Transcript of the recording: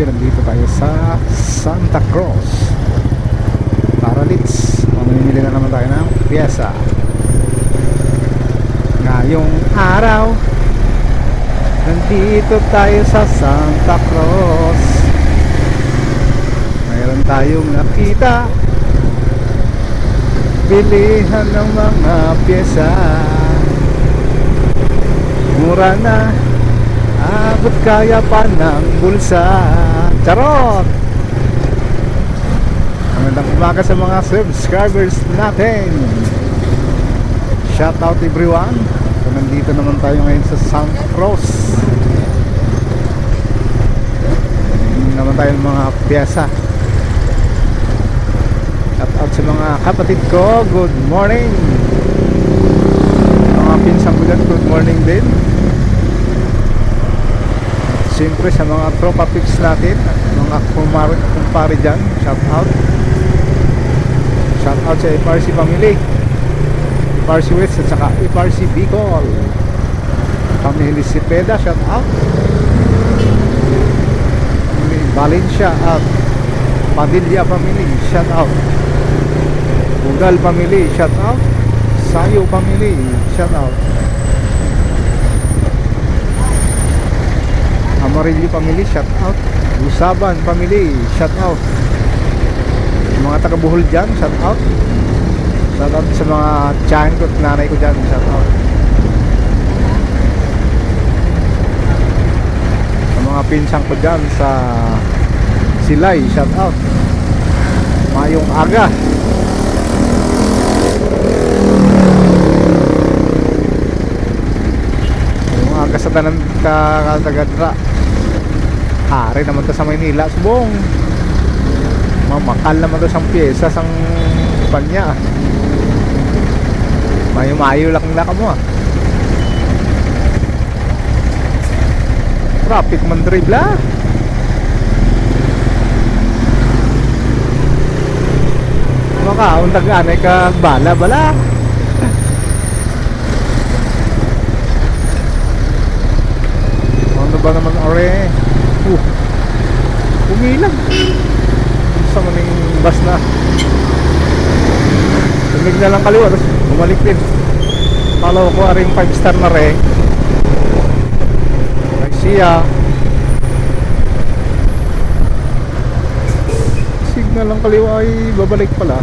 video, nandito tayo sa Santa Cruz Paralits. Mamimili na naman tayo ng piyesa ngayong araw. Nandito tayo sa Santa Cruz. Mayroon tayong nakita bilihan ng mga piyesa. Mura na, abot kaya pa ng bulsa. Charot! Magandang umaga sa mga subscribers natin. Shout out everyone. So, nandito naman tayo ngayon sa Santa Cruz. Hindi naman tayo ng mga piyesa. Shout out sa mga kapatid ko. Good morning. Mga pinsang ko dyan, good morning din. Siyempre sa mga tropa pips natin, mga kumpare dyan, shout out. Shout out sa FRC family, FRC West at saka FRC Bicol. Family Cepeda, shout out. Family Valencia at Padilla family, shout out. Ugal family, shout out. Sayo family, shout out. Amarillo family, shout out. Usaban family, shout out. Mga taga Bohol dyan, shout out. Shout out sa mga tiyahin ko at nanay ko dyan, shout out. Sa mga pinsang ko dyan sa Silay, shout out. Mayong aga. Mayong aga sa tanan katagadra. Hari naman to sa Maynila, subong. Mamakal naman to sang pyesa, sang panya. Mayo-mayo lang laka mo. Traffic man dribla. Makaundag anay ka bala-bala. Ano ba naman ore? Umilag. Sa maning bus na. Tumig na lang kaliwa, tapos bumalik din. Follow ko aring 5 star na rin. Ay siya. Signal lang kaliwa ay babalik pala.